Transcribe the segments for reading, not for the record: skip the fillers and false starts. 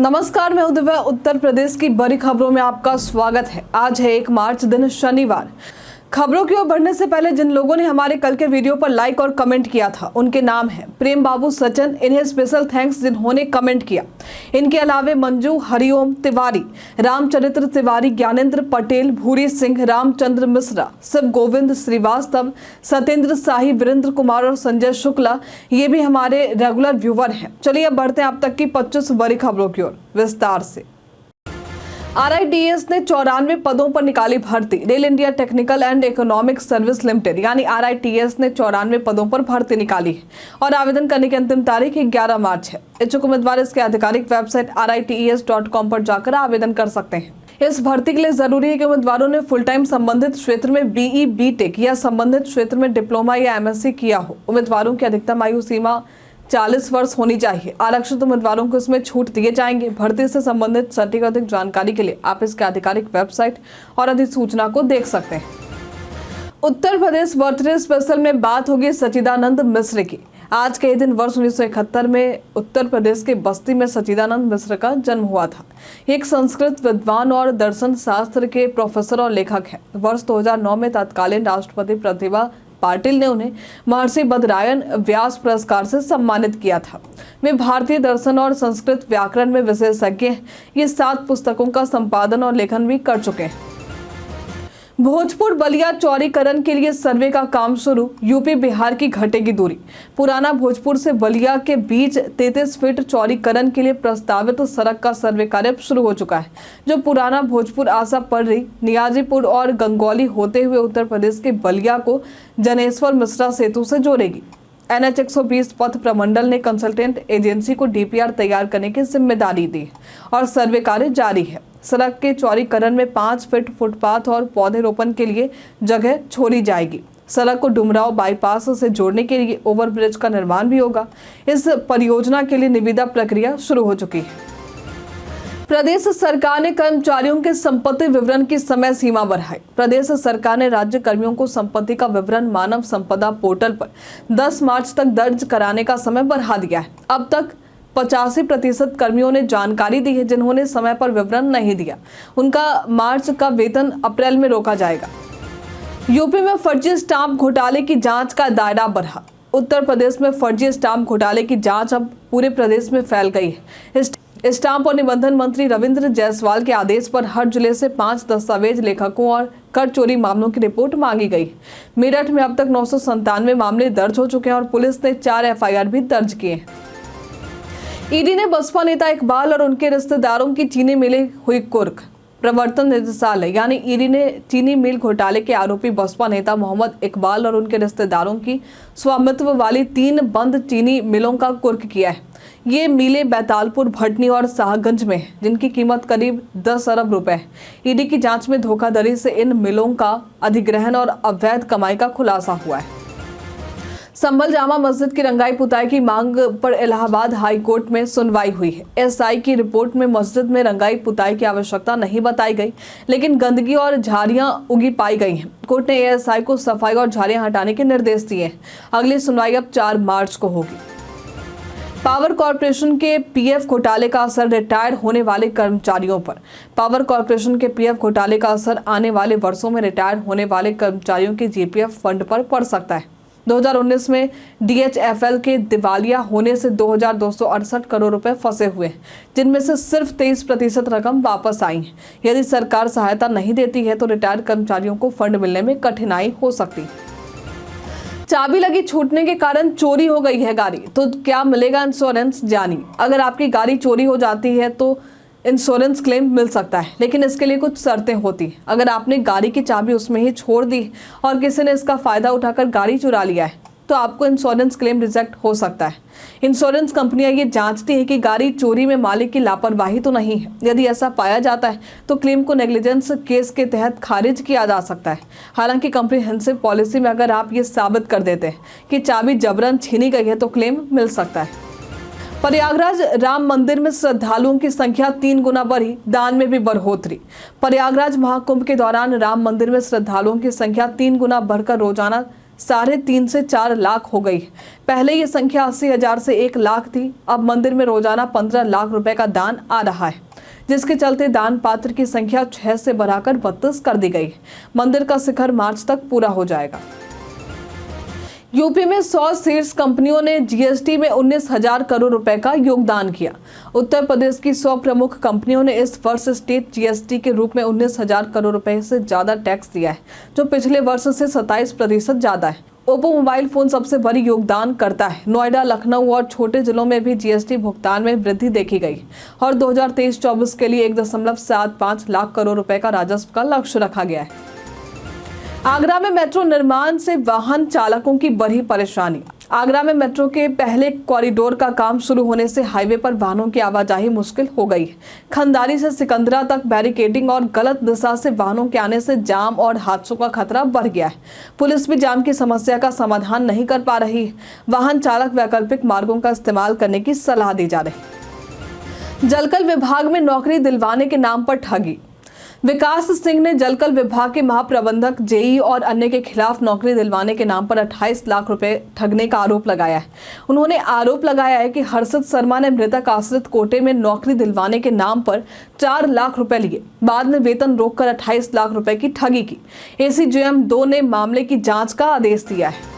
नमस्कार, मैं दिव्या। उत्तर प्रदेश की बड़ी खबरों में आपका स्वागत है। आज है 1 मार्च, दिन शनिवार। खबरों की ओर बढ़ने से पहले जिन लोगों ने हमारे कल के वीडियो पर लाइक और कमेंट किया था उनके नाम हैं प्रेम बाबू सचिन, इन्हें स्पेशल थैंक्स जिन्होंने कमेंट किया। इनके अलावे मंजू, हरिओम तिवारी, रामचरित्र तिवारी, ज्ञानेंद्र पटेल, भूरी सिंह, रामचंद्र मिश्रा, शिव गोविंद श्रीवास्तव, सत्येंद्र शाही, वीरेंद्र कुमार और संजय शुक्ला, ये भी हमारे रेगुलर व्यूवर हैं। चलिए अब बढ़ते हैं अब तक की 25 बड़ी खबरों की ओर विस्तार से। RITES ने 94 पदों पर निकाली भर्ती। Rail India technical and economic service limited यानी RITES ने 94 पदों पर भर्ती निकाली है और आवेदन करने की अंतिम तारीख 11 मार्च है। इच्छुक उम्मीदवार इसके आधिकारिक वेबसाइट RITES.com पर जाकर आवेदन कर सकते हैं। इस भर्ती के लिए जरूरी है कि उम्मीदवारों ने फुल टाइम संबंधित क्षेत्र में BE, BTech या संबंधित क्षेत्र में डिप्लोमा या MSc किया हो। उम्मीदवारों की अधिकतम आयु सीमा 40 वर्ष होनी चाहिए। आरक्षित उम्मीदवारों को इसमें छूट दिए जाएंगे। भर्ती से संबंधित सटीक अधिक जानकारी के लिए आप इसके आधिकारिक वेबसाइट और अधिसूचना को देख सकते हैं। उत्तर प्रदेश बर्थडे स्पेशल में बात होगी सच्चिदानंद मिश्र की। आज के दिन वर्ष 1971 में उत्तर प्रदेश के बस्ती में सच्चिदानंद मिश्र का जन्म हुआ था। एक संस्कृत विद्वान और दर्शन शास्त्र के प्रोफेसर और लेखक हैं। वर्ष 2009 में तत्कालीन राष्ट्रपति प्रतिभा पाटिल ने उन्हें महर्षि बदरायन व्यास पुरस्कार से सम्मानित किया था। वे भारतीय दर्शन और संस्कृत व्याकरण में विशेषज्ञ हैं। ये 7 पुस्तकों का संपादन और लेखन भी कर चुके हैं। भोजपुर बलिया चौड़ीकरण के लिए सर्वे का काम शुरू। यूपी बिहार की घटेगी दूरी। पुराना भोजपुर से बलिया के बीच 33 फीट चौड़ीकरण के लिए प्रस्तावित सड़क का सर्वे कार्य शुरू हो चुका है, जो पुराना भोजपुर, आशापर्री, नियाजीपुर और गंगौली होते हुए उत्तर प्रदेश के बलिया को जनेश्वर मिश्रा सेतु से जोड़ेगी। NH 120 पथ प्रमंडल ने कंसल्टेंट एजेंसी को DPR तैयार करने की जिम्मेदारी दी और सर्वे कार्य जारी है। सड़क के चौड़ीकरण में 5 फीट फुटपाथ और पौधे रोपण के लिए जगह छोड़ी जाएगी। सड़क को डुमराव बाईपास से जोड़ने के लिए ओवरब्रिज का निर्माण भी होगा। इस परियोजना के लिए निविदा प्रक्रिया शुरू हो चुकी है। प्रदेश सरकार ने कर्मचारियों के संपत्ति विवरण की समय सीमा बढ़ाई। प्रदेश सरकार ने राज्य कर्मियों को संपत्ति का विवरण मानव संपदा पोर्टल पर 10 मार्च तक दर्ज कराने का समय बढ़ा दिया है। अब तक 85% कर्मियों ने जानकारी दी है जिन्होंने समय पर विवरण नहीं दिया। उनका मार्च का वेतन अप्रैल में रोका जाएगा। यूपी में फर्जी स्टाम्प घोटाले की जांच का दायरा बढ़ा। उत्तर प्रदेश में फर्जी स्टाम्प घोटाले की जांच अब पूरे प्रदेश में फैल गई है। स्टाम्प और निबंधन मंत्री रविंद्र जायसवाल के आदेश पर हर जिले से 5 दस्तावेज लेखकों और कर चोरी मामलों की रिपोर्ट मांगी गई। मेरठ में अब तक 997 मामले दर्ज हो चुके हैं और पुलिस ने 4 FIR भी दर्ज किए हैं। ईडी ने बसपा नेता इकबाल और उनके रिश्तेदारों की चीनी मिलें हुई कुर्क। प्रवर्तन निदेशालय यानी ईडी ने चीनी मिल घोटाले के आरोपी बसपा नेता मोहम्मद इकबाल और उनके रिश्तेदारों की स्वामित्व वाली 3 बंद चीनी मिलों का कुर्क किया है। ये मिलें बैतालपुर, भटनी और शाहगंज में हैं, जिनकी कीमत करीब 10 अरब रुपए है। ईडी की जांच में धोखाधड़ी से इन मिलों का अधिग्रहण और अवैध कमाई का खुलासा हुआ है। संभल जामा मस्जिद की रंगाई पुताई की मांग पर इलाहाबाद हाई कोर्ट में सुनवाई हुई है। SI की रिपोर्ट में मस्जिद में रंगाई पुताई की आवश्यकता नहीं बताई गई, लेकिन गंदगी और झाड़ियां उगी पाई गई हैं। कोर्ट ने ASI को सफाई और झाड़ियां हटाने के निर्देश दिए हैं। अगली सुनवाई अब 4 मार्च को होगी। पावर कॉर्पोरेशन के PF घोटाले का असर रिटायर होने वाले कर्मचारियों पर। पावर कॉर्पोरेशन के PF घोटाले का असर आने वाले वर्षों में रिटायर होने वाले कर्मचारियों के GPF फंड पर पड़ सकता है। 2019 में DHFL के दिवालिया होने से 2268 करोड़ रुपए फंसे हुए हैं, जिनमें से सिर्फ 23% रकम वापस आई है। यदि सरकार सहायता नहीं देती है तो रिटायर कर्मचारियों को फंड मिलने में कठिनाई हो सकती है। चाबी लगी छूटने के कारण चोरी हो गई है गाड़ी, तो क्या मिलेगा इंश्योरेंस? जानिए। अगर आपकी गाड़ी चोरी हो जाती है तो इंश्योरेंस क्लेम मिल सकता है, लेकिन इसके लिए कुछ शर्तें होती हैं। अगर आपने गाड़ी की चाबी उसमें ही छोड़ दी और किसी ने इसका फायदा उठाकर गाड़ी चुरा लिया है तो आपको इंश्योरेंस क्लेम रिजेक्ट हो सकता है। इंश्योरेंस कंपनियां ये जांचती है कि गाड़ी चोरी में मालिक की लापरवाही तो नहीं है। यदि ऐसा पाया जाता है तो क्लेम को नेग्लिजेंस केस के तहत खारिज किया जा सकता है। हालांकि कॉम्प्रिहेंसिव पॉलिसी में अगर आप ये साबित कर देते हैं कि चाबी जबरन छीनी गई है तो क्लेम मिल सकता है। प्रयागराज राम मंदिर में श्रद्धालुओं की संख्या 3 गुना बढ़ी, दान में भी बढ़ोतरी। प्रयागराज महाकुंभ के दौरान राम मंदिर में श्रद्धालुओं की संख्या 3 गुना बढ़कर रोजाना 3.5 से 4 लाख हो गई। पहले ये संख्या 80,000 से 1 लाख थी। अब मंदिर में रोजाना 15 लाख रुपए का दान आ रहा है, जिसके चलते दान पात्र की संख्या 6 से बढ़ाकर 32 कर दी गई। मंदिर का शिखर मार्च तक पूरा हो जाएगा। यूपी में 100 शीर्ष कंपनियों ने जीएसटी में 19,000 करोड़ रुपए का योगदान किया। उत्तर प्रदेश की 100 प्रमुख कंपनियों ने इस वर्ष स्टेट जीएसटी के रूप में 19,000 करोड़ रुपए से ज्यादा टैक्स दिया है, जो पिछले वर्ष से 27% ज्यादा है। ओप्पो मोबाइल फोन सबसे बड़ी योगदान करता है। नोएडा, लखनऊ और छोटे जिलों में भी जीएसटी भुगतान में वृद्धि देखी गई और 2023-24 के लिए 1.75 लाख करोड़ रुपए का राजस्व का लक्ष्य रखा गया है। आगरा में मेट्रो निर्माण से वाहन चालकों की बढ़ी परेशानी। आगरा में मेट्रो के पहले कॉरिडोर का काम शुरू होने से हाईवे पर वाहनों की आवाजाही मुश्किल हो गई। खंडारी से सिकंदरा तक बैरिकेडिंग और गलत दिशा से वाहनों के आने से जाम और हादसों का खतरा बढ़ गया है। पुलिस भी जाम की समस्या का समाधान नहीं कर पा रही। वाहन चालक वैकल्पिक मार्गों का इस्तेमाल करने की सलाह दी जा रही। जलकल विभाग में नौकरी दिलवाने के नाम पर ठगी। विकास सिंह ने जलकल विभाग के महाप्रबंधक जेई और अन्य के खिलाफ नौकरी दिलवाने के नाम पर 28 लाख रुपए ठगने का आरोप लगाया है। उन्होंने आरोप लगाया है कि हर्षित शर्मा ने मृतक आश्रित कोटे में नौकरी दिलवाने के नाम पर 4 लाख रुपए लिए, बाद में वेतन रोककर 28 लाख रुपए की ठगी की। एसीजेएम 2 ने मामले की जांच का आदेश दिया है।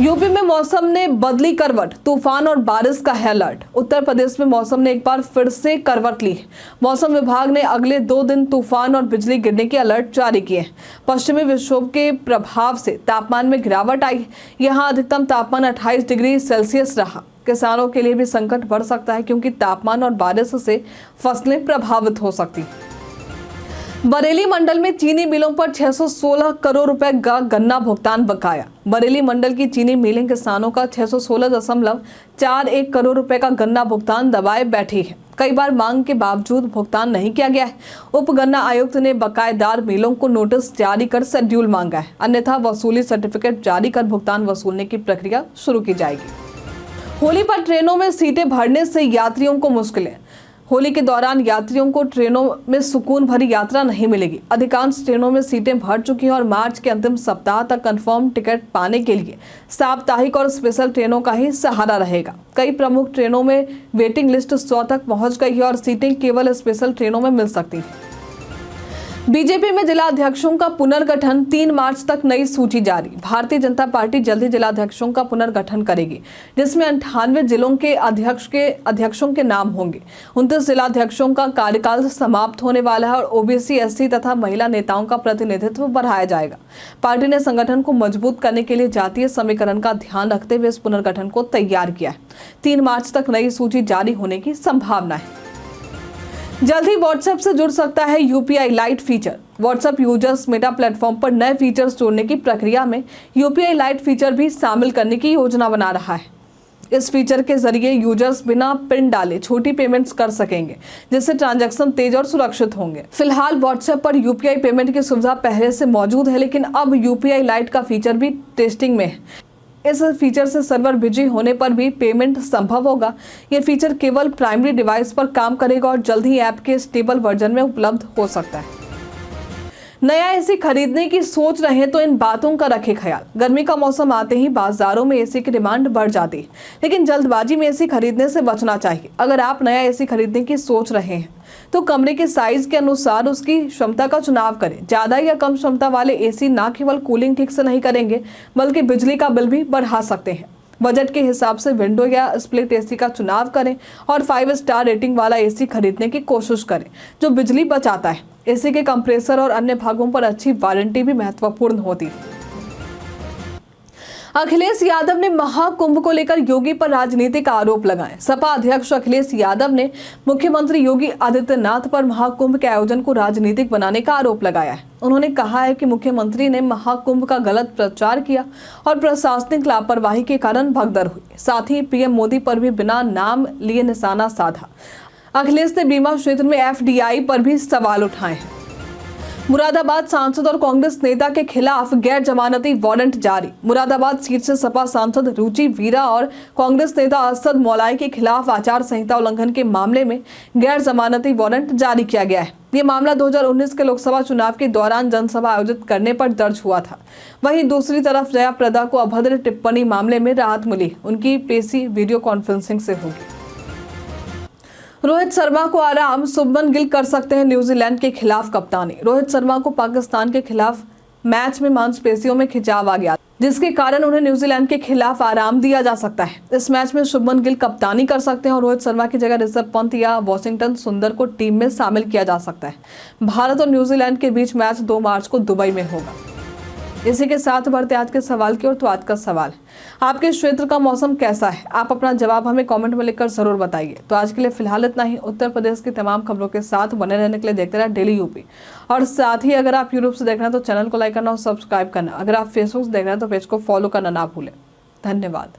यूपी में मौसम ने बदली करवट, तूफान और बारिश का है अलर्ट। उत्तर प्रदेश में मौसम ने एक बार फिर से करवट ली। मौसम विभाग ने अगले 2 दिन तूफान और बिजली गिरने के अलर्ट जारी किए। पश्चिमी विक्षोभ के प्रभाव से तापमान में गिरावट आई। यहां अधिकतम तापमान 28 डिग्री सेल्सियस रहा। किसानों के लिए भी संकट बढ़ सकता है, क्योंकि तापमान और बारिश से फसलें प्रभावित हो सकती। बरेली मंडल में चीनी मिलों पर 616 करोड़ रुपए का गन्ना भुगतान बकाया। बरेली मंडल की चीनी मिलें किसानों का 616.41 करोड़ रुपए का गन्ना भुगतान दबाए बैठी है। कई बार मांग के बावजूद भुगतान नहीं किया गया है। उप गन्ना आयुक्त ने बकायेदार मिलों को नोटिस जारी कर शेड्यूल मांगा है, अन्यथा वसूली सर्टिफिकेट जारी कर भुगतान वसूलने की प्रक्रिया शुरू की जाएगी। होली पर ट्रेनों में सीटें भरने से यात्रियों को मुश्किलें। होली के दौरान यात्रियों को ट्रेनों में सुकून भरी यात्रा नहीं मिलेगी। अधिकांश ट्रेनों में सीटें भर चुकी हैं और मार्च के अंतिम सप्ताह तक कंफर्म टिकट पाने के लिए साप्ताहिक और स्पेशल ट्रेनों का ही सहारा रहेगा। कई प्रमुख ट्रेनों में वेटिंग लिस्ट 100 तक पहुंच गई है और सीटें केवल स्पेशल ट्रेनों में मिल सकती हैं। बीजेपी में जिला अध्यक्षों का पुनर्गठन, 3 मार्च तक नई सूची जारी। भारतीय जनता पार्टी जल्द ही जिला अध्यक्षों का पुनर्गठन करेगी, जिसमें 98 जिलों के अध्यक्षों के नाम होंगे। 29 जिला अध्यक्षों का कार्यकाल समाप्त होने वाला है और ओबीसी, एससी तथा महिला नेताओं का प्रतिनिधित्व बढ़ाया जाएगा। पार्टी ने संगठन को मजबूत करने के लिए जातीय समीकरण का ध्यान रखते हुए इस पुनर्गठन को तैयार किया है। 3 मार्च तक नई सूची जारी होने की संभावना है। जल्द ही व्हाट्सएप से जुड़ सकता है UPI light feature. WhatsApp users Meta platform पर नए फीचर्स जोड़ने की प्रक्रिया में यूपीआई लाइट फीचर भी शामिल करने की योजना बना रहा है। इस फीचर के जरिए यूजर्स बिना पिन डाले छोटी पेमेंट्स कर सकेंगे, जिससे ट्रांजैक्शन तेज और सुरक्षित होंगे। फिलहाल व्हाट्सएप पर यूपीआई पेमेंट की सुविधा पहले से मौजूद है, लेकिन अब यूपीआई लाइट का फीचर भी टेस्टिंग में है। इस फीचर से सर्वर बिजी होने पर भी पेमेंट संभव होगा। यह फीचर केवल प्राइमरी डिवाइस पर काम करेगा और जल्द ही ऐप के स्टेबल वर्जन में उपलब्ध हो सकता है। नया एसी खरीदने की सोच रहे हैं तो इन बातों का रखें ख्याल। गर्मी का मौसम आते ही बाजारों में एसी की डिमांड बढ़ जाती है, लेकिन जल्दबाजी में एसी खरीदने से बचना चाहिए। अगर आप नया एसी खरीदने की सोच रहे हैं तो कमरे के साइज के अनुसार उसकी क्षमता का चुनाव करें। ज्यादा या कम क्षमता वाले एसी न केवल कूलिंग ठीक से नहीं करेंगे, बल्कि बिजली का बिल भी बढ़ा सकते हैं। बजट के हिसाब से विंडो या स्प्लिट एसी का चुनाव करें और 5 स्टार रेटिंग वाला एसी खरीदने की कोशिश करें, जो बिजली बचाता है। एसी के कंप्रेसर और अन्य भागों पर अच्छी वारंटी भी महत्वपूर्ण होती है। अखिलेश यादव ने महाकुंभ को लेकर योगी पर राजनीतिक आरोप लगाए। सपा अध्यक्ष अखिलेश यादव ने मुख्यमंत्री योगी आदित्यनाथ पर महाकुंभ के आयोजन को राजनीतिक बनाने का आरोप लगाया है। उन्होंने कहा है कि मुख्यमंत्री ने महाकुंभ का गलत प्रचार किया और प्रशासनिक लापरवाही के कारण भगदड़ हुई। साथ ही पीएम मोदी पर भी बिना नाम लिए निशाना साधा। अखिलेश ने बीमा क्षेत्र में एफडीआई पर भी सवाल उठाए हैं। मुरादाबाद सांसद और कांग्रेस नेता के खिलाफ गैर जमानती वारंट जारी। मुरादाबाद सीट से सपा सांसद रुचि वीरा और कांग्रेस नेता असद मौलाई के खिलाफ आचार संहिता उल्लंघन के मामले में गैर जमानती वारंट जारी किया गया है। ये मामला 2019 के लोकसभा चुनाव के दौरान जनसभा आयोजित करने पर दर्ज हुआ था। वहीं दूसरी तरफ जयाप्रदा को अभद्र टिप्पणी मामले में राहत मिली। उनकी पेशी वीडियो कॉन्फ्रेंसिंग से होगी। रोहित शर्मा को आराम, शुभमन गिल कर सकते हैं न्यूजीलैंड के खिलाफ कप्तानी। रोहित शर्मा को पाकिस्तान के खिलाफ मैच में मांसपेशियों में खिंचाव आ गया, जिसके कारण उन्हें न्यूजीलैंड के खिलाफ आराम दिया जा सकता है। इस मैच में शुभमन गिल कप्तानी कर सकते हैं और रोहित शर्मा की जगह ऋषभ पंत या वॉशिंगटन सुंदर को टीम में शामिल किया जा सकता है। भारत और न्यूजीलैंड के बीच मैच 2 मार्च को दुबई में होगा। इसी के साथ बढ़ते आज के सवाल की ओर। तो आज का सवाल, आपके क्षेत्र का मौसम कैसा है? आप अपना जवाब हमें कमेंट में लिखकर जरूर बताइए। तो आज के लिए फिलहाल इतना ही। उत्तर प्रदेश की तमाम खबरों के साथ बने रहने के लिए देखते रहे डेली यूपी। और साथ ही अगर आप यूट्यूब से देख रहे हैं तो चैनल को लाइक करना और सब्सक्राइब करना। अगर आप फेसबुक से देख रहे हैं तो पेज को फॉलो करना ना भूलें। धन्यवाद।